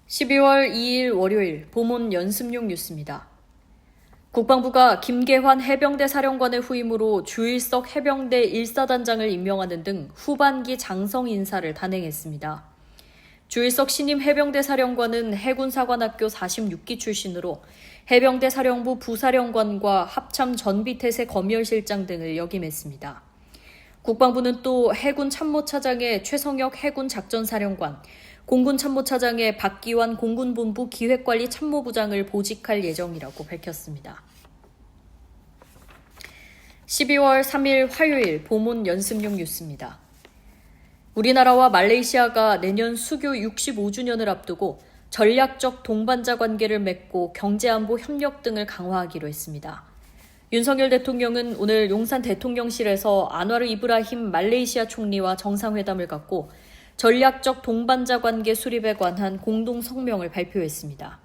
12월 2일 월요일 보문 연습용 뉴스입니다. 국방부가 김계환 해병대 사령관의 후임으로 주일석 해병대 1사단장을 임명하는 등 후반기 장성 인사를 단행했습니다. 주일석 신임 해병대 사령관은 해군사관학교 46기 출신으로 해병대 사령부 부사령관과 합참 전비태세 검열실장 등을 역임했습니다. 국방부는 또 해군 참모차장의 최성혁 해군 작전사령관, 공군 참모차장의 박기환 공군본부 기획관리 참모부장을 보직할 예정이라고 밝혔습니다. 12월 3일 화요일 보문 연습용 뉴스입니다. 우리나라와 말레이시아가 내년 수교 65주년을 앞두고 전략적 동반자 관계를 맺고 경제안보 협력 등을 강화하기로 했습니다. 윤석열 대통령은 오늘 용산 대통령실에서 안와르 이브라힘 말레이시아 총리와 정상회담을 갖고 전략적 동반자 관계 수립에 관한 공동 성명을 발표했습니다.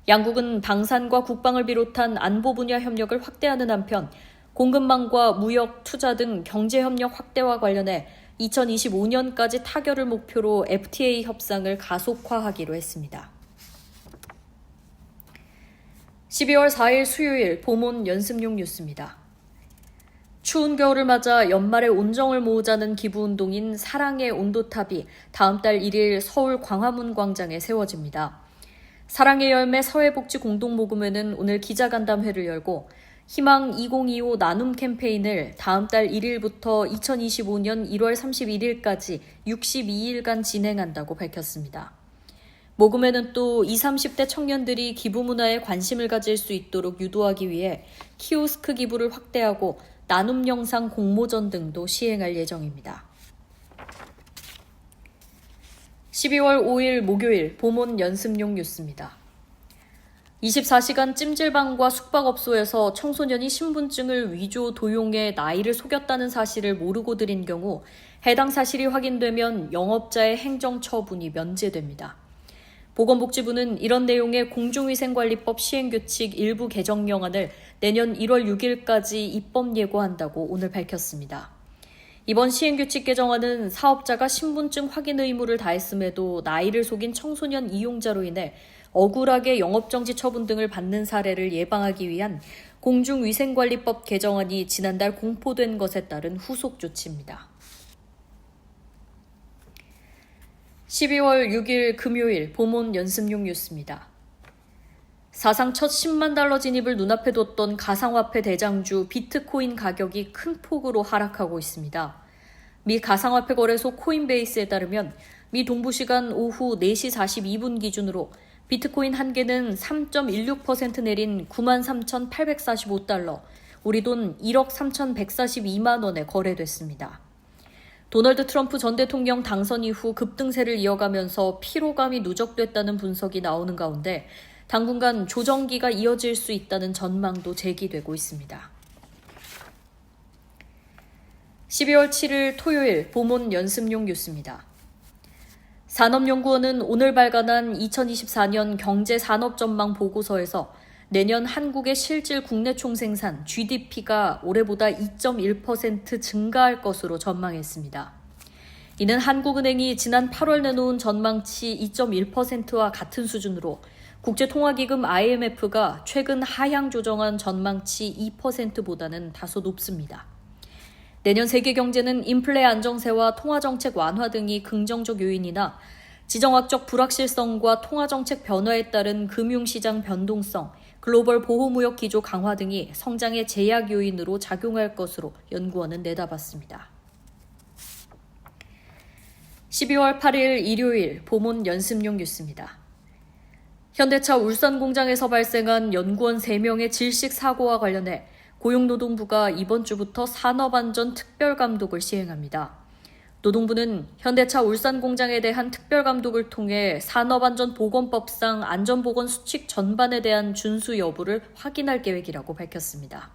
양국은 방산과 국방을 비롯한 안보 분야 협력을 확대하는 한편 공급망과 무역, 투자 등 경제협력 확대와 관련해 2025년까지 타결을 목표로 FTA 협상을 가속화하기로 했습니다. 12월 4일 수요일 보문 연습용 뉴스입니다. 추운 겨울을 맞아 연말에 온정을 모으자는 기부운동인 사랑의 온도탑이 다음 달 1일 서울 광화문 광장에 세워집니다. 사랑의 열매 사회복지공동모금회는 오늘 기자간담회를 열고 희망 2025 나눔 캠페인을 다음 달 1일부터 2025년 1월 31일까지 62일간 진행한다고 밝혔습니다. 모금회는 또 20, 30대 청년들이 기부 문화에 관심을 가질 수 있도록 유도하기 위해 키오스크 기부를 확대하고 나눔 영상 공모전 등도 시행할 예정입니다. 12월 5일 목요일 보문 연습용 뉴스입니다. 24시간 찜질방과 숙박업소에서 청소년이 신분증을 위조 도용해 나이를 속였다는 사실을 모르고 들인 경우 해당 사실이 확인되면 영업자의 행정처분이 면제됩니다. 보건복지부는 이런 내용의 공중위생관리법 시행규칙 일부 개정령안을 내년 1월 6일까지 입법 예고한다고 오늘 밝혔습니다. 이번 시행규칙 개정안은 사업자가 신분증 확인 의무를 다했음에도 나이를 속인 청소년 이용자로 인해 억울하게 영업정지 처분 등을 받는 사례를 예방하기 위한 공중위생관리법 개정안이 지난달 공포된 것에 따른 후속 조치입니다. 12월 6일 금요일 보문 연습용 뉴스입니다. 사상 첫 10만 달러 진입을 눈앞에 뒀던 가상화폐 대장주 비트코인 가격이 큰 폭으로 하락하고 있습니다. 미 가상화폐 거래소 코인베이스에 따르면 미 동부시간 오후 4시 42분 기준으로 비트코인 한 개는 3.16% 내린 93,845달러, 우리 돈 1억 3,142만 원에 거래됐습니다. 도널드 트럼프 전 대통령 당선 이후 급등세를 이어가면서 피로감이 누적됐다는 분석이 나오는 가운데 당분간 조정기가 이어질 수 있다는 전망도 제기되고 있습니다. 12월 7일 토요일 보문 연습용 뉴스입니다. 산업연구원은 오늘 발간한 2024년 경제산업전망 보고서에서 내년 한국의 실질 국내 총생산 GDP가 올해보다 2.1% 증가할 것으로 전망했습니다. 이는 한국은행이 지난 8월 내놓은 전망치 2.1%와 같은 수준으로 국제통화기금 IMF가 최근 하향 조정한 전망치 2%보다는 다소 높습니다. 내년 세계 경제는 인플레 안정세와 통화정책 완화 등이 긍정적 요인이나 지정학적 불확실성과 통화정책 변화에 따른 금융시장 변동성, 글로벌 보호무역 기조 강화 등이 성장의 제약 요인으로 작용할 것으로 연구원은 내다봤습니다. 12월 8일 일요일 보문 연습용 뉴스입니다. 현대차 울산 공장에서 발생한 연구원 3명의 질식 사고와 관련해 고용노동부가 이번 주부터 산업안전 특별감독을 시행합니다. 노동부는 현대차 울산 공장에 대한 특별감독을 통해 산업안전보건법상 안전보건 수칙 전반에 대한 준수 여부를 확인할 계획이라고 밝혔습니다.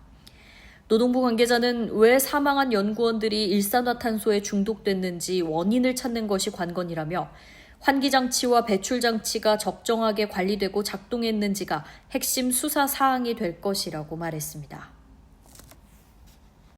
노동부 관계자는 왜 사망한 연구원들이 일산화탄소에 중독됐는지 원인을 찾는 것이 관건이라며 환기장치와 배출장치가 적정하게 관리되고 작동했는지가 핵심 수사 사항이 될 것이라고 말했습니다.